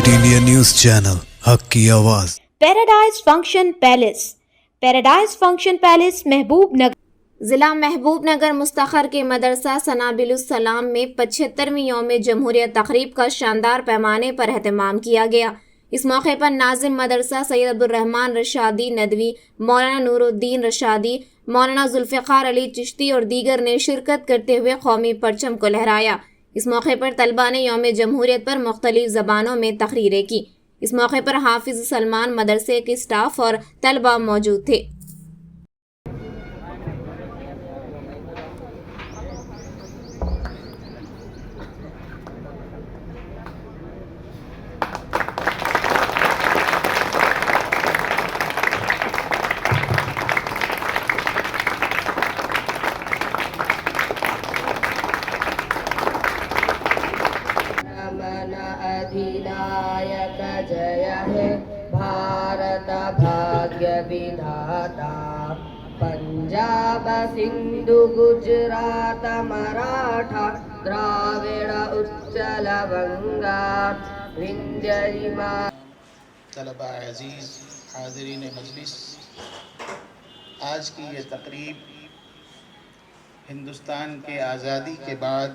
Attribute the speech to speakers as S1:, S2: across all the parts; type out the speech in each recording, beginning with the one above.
S1: Great India news channel, हक की आवाज़।
S2: Paradise function palace. Paradise function palace महबूब नगर ज़िला महबूब नगर मुस्तखर के मदरसा सनाबिलुस्सलाम में 75वीं यौम जमहूरियत तकरीब का शानदार पैमाने पर एहतमाम किया गया। इस मौके पर नाज़िम मदरसा सैयद अब्दुर्रहमान रशादी नदवी, मौलाना नूरुद्दीन रशादी, मौलाना जुल्फ़िकार अली चिश्ती और दीगर ने शिरकत करते हुए कौमी परचम को लहराया। इस मौके पर तलबा ने यौम जमहूरियत पर मुख्तलिफ ज़बानों में तकरीरें की। इस मौके पर हाफिज़ सलमान मदरसे के स्टाफ और तलबा मौजूद थे।
S3: अधिनायक जय है भारत भाग्य विधाता, पंजाब सिंधु गुजरात मराठा द्राविड़ उच्चल गंगा विंध्य हिमालय।
S4: तलबा अजीज़ हाज़रीन मजलिस, आज की ये तकरीब हिंदुस्तान के आज़ादी के बाद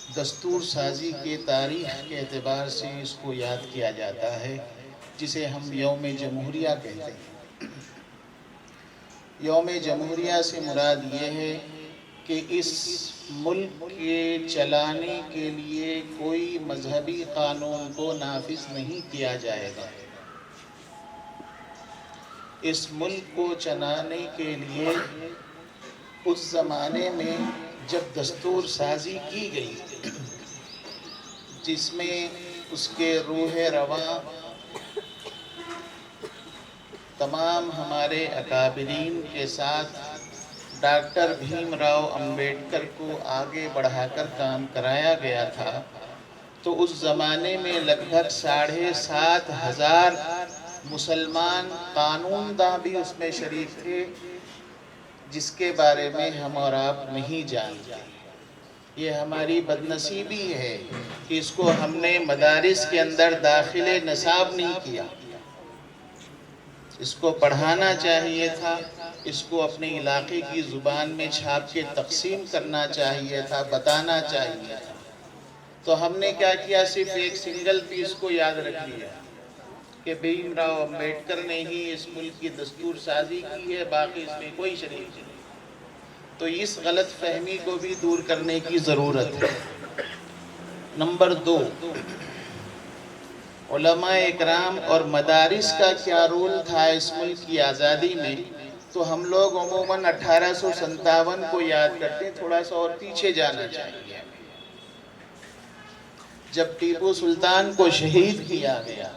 S4: दस्तूर साजी के तारीख़ के एतबार से इसको याद किया जाता है, जिसे हम यौम जमहूरिया कहते हैं। यौम जमहूरिया से मुराद ये है कि इस मुल्क के चलाने के लिए कोई मजहबी क़ानून को नाफिज नहीं किया जाएगा। इस मुल्क को चलाने के लिए उस ज़माने में जब दस्तूर साजी की गई, जिसमें उसके रूह रवां तमाम हमारे अकाबिरीन के साथ डॉक्टर भीमराव अंबेडकर को आगे बढ़ाकर काम कराया गया था, तो उस ज़माने में लगभग 7,500 मुसलमान कानूनदां भी उसमें शरीक थे, जिसके बारे में हम और आप नहीं जानते। ये हमारी बदनसीबी है कि इसको हमने मदारिस के अंदर दाखिले नसाब नहीं किया। इसको पढ़ाना चाहिए था, इसको अपने इलाके की ज़ुबान में छाप के तकसीम करना चाहिए था, बताना चाहिए था। तो हमने क्या किया, सिर्फ एक सिंगल पीस को याद रख लिया कि भीमराव अंबेडकर ने ही इस मुल्क की दस्तूर साजी की है, बाकी इसमें कोई शरीक नहीं। तो इस गलत फहमी को भी दूर करने की ज़रूरत है। नंबर 2, उलमा इकराम और मदारिस का क्या रोल था इस मुल्क की आज़ादी में। तो हम लोग अमूमन 1857 को याद करते हैं, थोड़ा सा और पीछे जाना चाहिए, जब टीपू सुल्तान को शहीद किया गया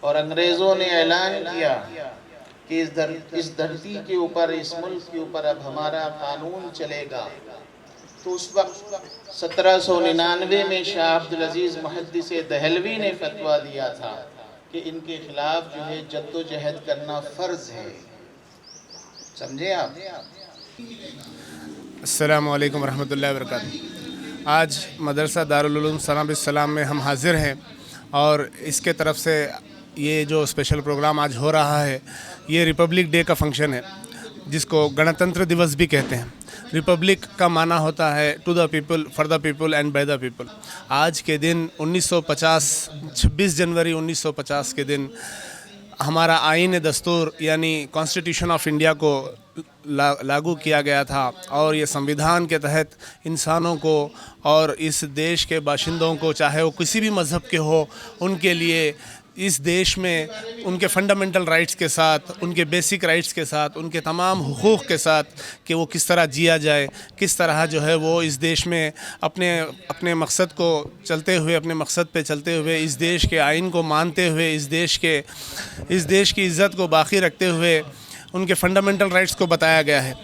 S4: और अंग्रेज़ों ने ऐलान किया कि इस धरती के ऊपर, इस मुल्क के ऊपर अब हमारा कानून चलेगा। तो उस वक्त 1799 में शाह अब्दुल अजीज़ मुहद्दिस दहलवी ने फतवा दिया था कि इनके खिलाफ जो है जद्दोजहद करना फ़र्ज़ है। समझे आप?
S5: अस्सलामु अलैकुम रहमतुल्लाहि व बरकातहू। आज मदरसा दारुल उलूम सनाबिलुस्सलाम में हम हाज़िर हैं और इसके तरफ से ये जो स्पेशल प्रोग्राम आज हो रहा है, ये रिपब्लिक डे का फंक्शन है, जिसको गणतंत्र दिवस भी कहते हैं। रिपब्लिक का माना होता है to the people, for the people and by the people. आज के दिन 1950, 26 जनवरी 1950 के दिन हमारा आईन दस्तूर यानी कॉन्स्टिट्यूशन ऑफ इंडिया को लागू किया गया था, और ये संविधान के तहत इंसानों को और इस देश के बाशिंदों को, चाहे वो किसी भी मज़हब के हो, उनके लिए इस देश में उनके फंडामेंटल राइट्स के साथ, उनके बेसिक राइट्स के साथ, उनके तमाम हुकूक़ के साथ कि वो किस तरह जिया जाए, किस तरह जो है वो इस देश में अपने मकसद को चलते हुए, अपने मकसद पे चलते हुए, इस देश के आइन को मानते हुए, इस देश की इज़्ज़त को बाकी रखते हुए उनके फंडामेंटल राइट्स को बताया गया है।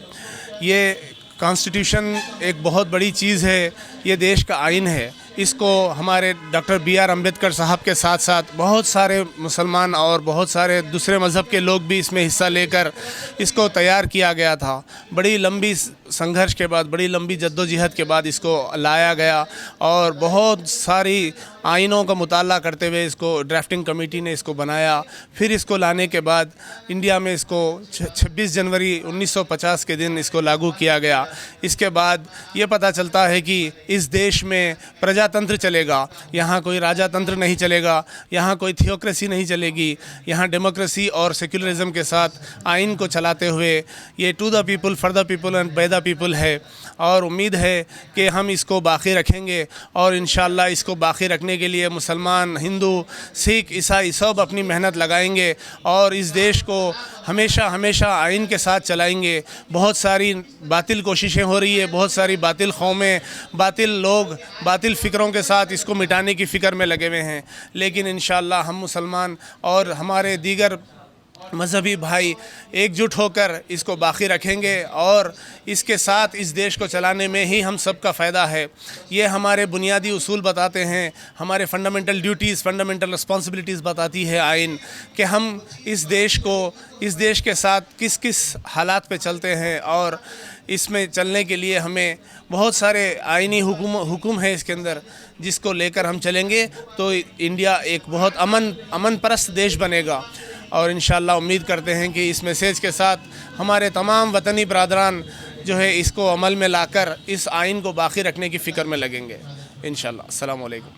S5: ये कॉन्स्टिट्यूशन एक बहुत बड़ी चीज़ है, ये देश का आइन है। इसको हमारे डॉक्टर B.R. अम्बेडकर साहब के साथ साथ बहुत सारे मुसलमान और बहुत सारे दूसरे मज़हब के लोग भी इसमें हिस्सा लेकर इसको तैयार किया गया था। बड़ी लंबी संघर्ष के बाद, बड़ी लंबी जद्दोजहद के बाद इसको लाया गया और बहुत सारी आइनों का मुताला करते हुए इसको ड्राफ्टिंग कमेटी ने इसको बनाया। फिर इसको लाने के बाद इंडिया में इसको 26 जनवरी 1950 के दिन इसको लागू किया गया। इसके बाद ये पता चलता है कि इस देश में प्रजातंत्र चलेगा, यहाँ कोई राजातंत्र नहीं चलेगा, यहाँ कोई थियोक्रेसी नहीं चलेगी, यहाँ डेमोक्रेसी और सेक्युलरिज्म के साथ आइन को चलाते हुए ये to the people, for the people and by the people है। और उम्मीद है कि हम इसको बाकी रखेंगे और इंशाअल्लाह इसको बाकी रखने के लिए मुसलमान, हिंदू, सिख, ईसाई सब अपनी मेहनत लगाएंगे और इस देश को हमेशा हमेशा आइन के साथ चलाएंगे। बहुत सारी बातिल कोशिशें हो रही है, बहुत सारी बातिल कौमें, बातिल लोग, बातिल फ़िक्रों के साथ इसको मिटाने की फ़िक्र में लगे हुए हैं, लेकिन इंशाअल्लाह हम मुसलमान और हमारे दीगर मजहबी भाई एकजुट होकर इसको बाकी रखेंगे और इसके साथ इस देश को चलाने में ही हम सब का फ़ायदा है। ये हमारे बुनियादी उसूल बताते हैं, हमारे फंडामेंटल ड्यूटीज़, फंडामेंटल रिस्पॉन्सिबिलिटीज़ बताती है आइन कि हम इस देश को, इस देश के साथ किस किस हालात पे चलते हैं और इसमें चलने के लिए हमें बहुत सारे आइनी हुक्म है इसके अंदर, जिसको लेकर हम चलेंगे तो इंडिया एक बहुत अमन परस्त देश बनेगा। और इंशाअल्लाह उम्मीद करते हैं कि इस मैसेज के साथ हमारे तमाम वतनी बरादरान जो है इसको अमल में लाकर इस आइन को बाकी रखने की फ़िक्र में लगेंगे इंशाअल्लाह। अस्सलाम वालेकुम।